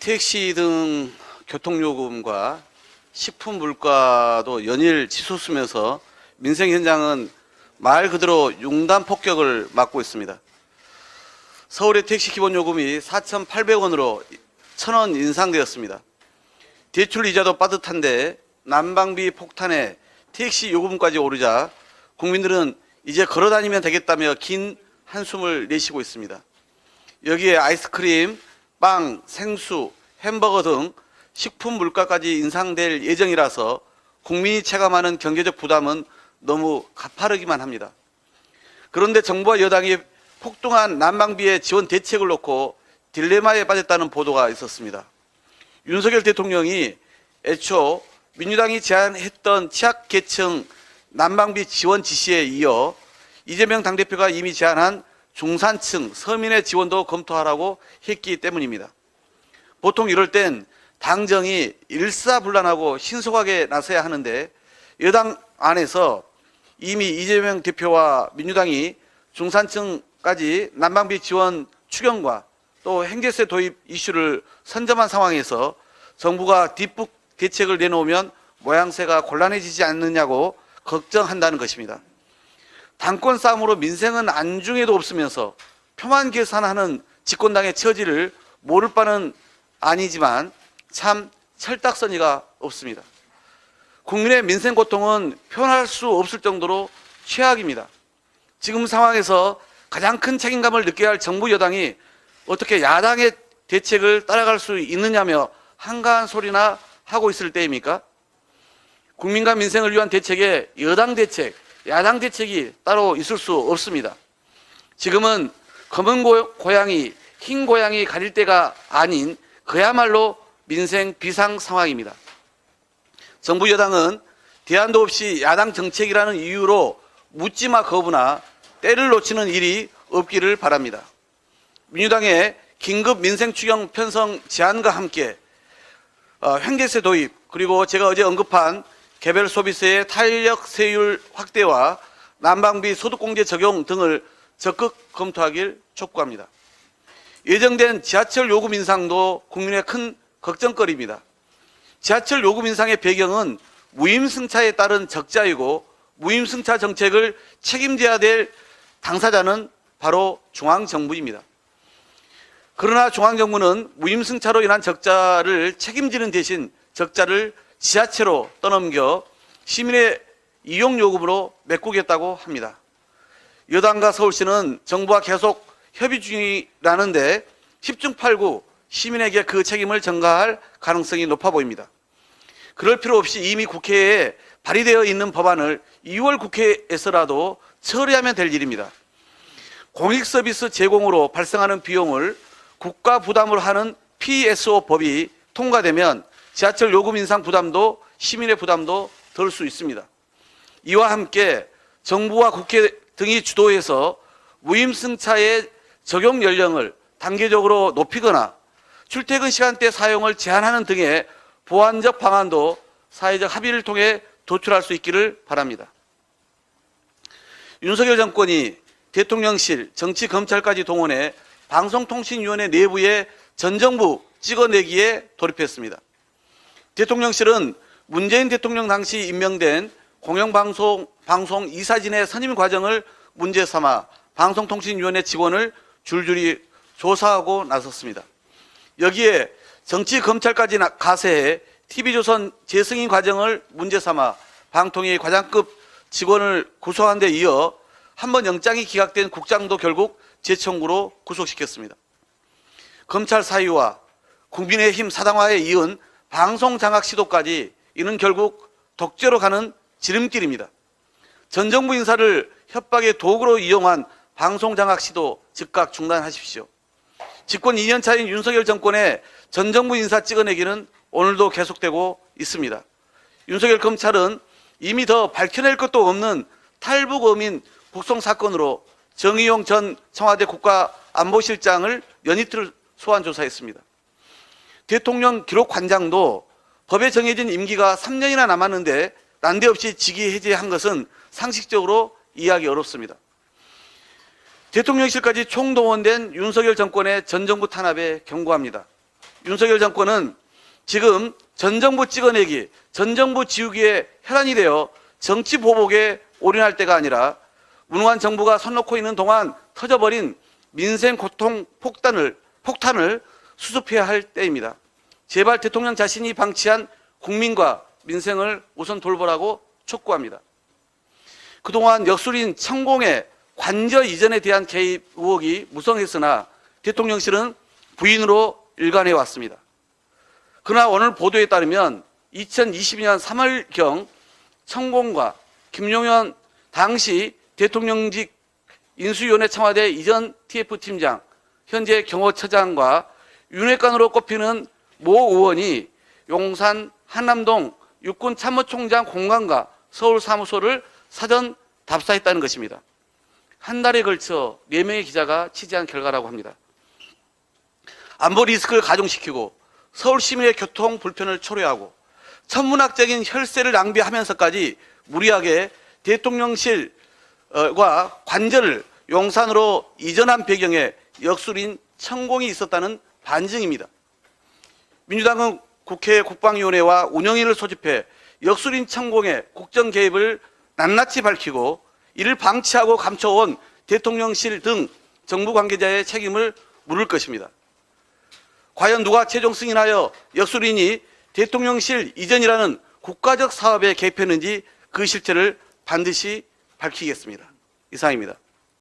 택시 등 교통요금과 식품 물가도 연일 치솟으면서 민생 현장은 말 그대로 융단 폭격을 맞고 있습니다. 서울의 택시 기본요금이 4,800원으로 1,000원 인상되었습니다. 대출 이자도 빠듯한데 난방비 폭탄에 택시 요금까지 오르자 국민들은 이제 걸어다니면 되겠다며 긴 한숨을 내쉬고 있습니다. 여기에 아이스크림, 빵, 생수, 햄버거 등 식품 물가까지 인상될 예정이라서 국민이 체감하는 경제적 부담은 너무 가파르기만 합니다. 그런데 정부와 여당이 폭등한 난방비의 지원 대책을 놓고 딜레마에 빠졌다는 보도가 있었습니다. 윤석열 대통령이 애초 민주당이 제안했던 취약계층 난방비 지원 지시에 이어 이재명 당대표가 이미 제안한 중산층 서민의 지원도 검토하라고 했기 때문입니다. 보통 이럴 땐 당정이 일사불란하고 신속하게 나서야 하는데 여당 안에서 이미 이재명 대표와 민주당이 중산층까지 난방비 지원 추경과 또 행제세 도입 이슈를 선점한 상황에서 정부가 뒷북 대책을 내놓으면 모양새가 곤란해지지 않느냐고 걱정한다는 것입니다. 당권 싸움으로 민생은 안중에도 없으면서 표만 계산하는 집권당의 처지를 모를 바는 아니지만 참 철딱서니가 없습니다. 국민의 민생 고통은 표현할 수 없을 정도로 최악입니다. 지금 상황에서 가장 큰 책임감을 느껴야 할 정부 여당이 어떻게 야당의 대책을 따라갈 수 있느냐며 한가한 소리나 하고 있을 때입니까? 국민과 민생을 위한 대책에 여당 대책, 야당 대책이 따로 있을 수 없습니다. 지금은 검은 고양이, 흰 고양이 가릴 때가 아닌 그야말로 민생 비상 상황입니다. 정부 여당은 대안도 없이 야당 정책이라는 이유로 묻지마 거부나 때를 놓치는 일이 없기를 바랍니다. 민주당의 긴급 민생 추경 편성 제안과 함께 횡계세 도입, 그리고 제가 어제 언급한 개별 소비세의 탄력 세율 확대와 난방비 소득공제 적용 등을 적극 검토하길 촉구합니다. 예정된 지하철 요금 인상도 국민의 큰 걱정거리입니다. 지하철 요금 인상의 배경은 무임승차에 따른 적자이고 무임승차 정책을 책임져야 될 당사자는 바로 중앙정부입니다. 그러나 중앙정부는 무임승차로 인한 적자를 책임지는 대신 적자를 지하체로 떠넘겨 시민의 이용요금으로 메꾸겠다고 합니다. 여당과 서울시는 정부와 계속 협의 중이라는데 10중 8구 시민에게 그 책임을 전가할 가능성이 높아 보입니다. 그럴 필요 없이 이미 국회에 발의되어 있는 법안을 2월 국회에서라도 처리하면 될 일입니다. 공익서비스 제공으로 발생하는 비용을 국가 부담으로 하는 PSO 법이 통과되면 지하철 요금 인상 부담도 시민의 부담도 덜 수 있습니다. 이와 함께 정부와 국회 등이 주도해서 무임승차의 적용 연령을 단계적으로 높이거나 출퇴근 시간대 사용을 제한하는 등의 보완적 방안도 사회적 합의를 통해 도출할 수 있기를 바랍니다. 윤석열 정권이 대통령실, 정치검찰까지 동원해 방송통신위원회 내부의 전정부 찍어내기에 돌입했습니다. 대통령실은 문재인 대통령 당시 임명된 공영방송 이사진의 선임 과정을 문제 삼아 방송통신위원회 직원을 줄줄이 조사하고 나섰습니다. 여기에 정치검찰까지 가세해 TV조선 재승인 과정을 문제 삼아 방통위 과장급 직원을 구속한 데 이어 한번 영장이 기각된 국장도 결국 재청구로 구속시켰습니다. 검찰 사유와 국민의힘 사당화에 이은 방송 장악 시도까지 이는 결국 독재로 가는 지름길입니다. 전 정부 인사를 협박의 도구로 이용한 방송 장악 시도 즉각 중단하십시오. 집권 2년 차인 윤석열 정권의 전 정부 인사 찍어내기는 오늘도 계속되고 있습니다. 윤석열 검찰은 이미 더 밝혀낼 것도 없는 탈북어민 북송 사건으로 정의용 전 청와대 국가안보실장을 연이틀 소환 조사했습니다. 대통령 기록관장도 법에 정해진 임기가 3년이나 남았는데 난데없이 직위 해제한 것은 상식적으로 이해하기 어렵습니다. 대통령실까지 총동원된 윤석열 정권의 전 정부 탄압에 경고합니다. 윤석열 정권은 지금 전 정부 찍어내기, 전 정부 지우기에 혈안이 되어 정치 보복에 올인할 때가 아니라 문호한 정부가 손 놓고 있는 동안 터져버린 민생 고통 폭탄을 수습해야 할 때입니다. 제발 대통령 자신이 방치한 국민과 민생을 우선 돌보라고 촉구합니다. 그동안 역술인 천공의 관저 이전에 대한 개입 의혹이 무성했으나 대통령실은 부인으로 일관해 왔습니다. 그러나 오늘 보도에 따르면 2022년 3월경 천공과 김용현 당시 대통령직 인수위원회 청와대 이전 TF팀장, 현재 경호처장과 윤핵관으로 꼽히는 모 의원이 용산 한남동 육군참모총장 공간과 서울 사무소를 사전 답사했다는 것입니다. 한 달에 걸쳐 4명의 기자가 취재한 결과라고 합니다. 안보 리스크를 가중시키고 서울 시민의 교통 불편을 초래하고 천문학적인 혈세를 낭비하면서까지 무리하게 대통령실과 관저를 용산으로 이전한 배경에 역술인 천공이 있었다는 반증입니다. 민주당은 국회 국방위원회와 운영위를 소집해 역술인 천공의 국정 개입을 낱낱이 밝히고 이를 방치하고 감춰온 대통령실 등 정부 관계자의 책임을 물을 것입니다. 과연 누가 최종 승인하여 역술인이 대통령실 이전이라는 국가적 사업에 개입했는지 그 실체를 반드시 밝히겠습니다. 이상입니다.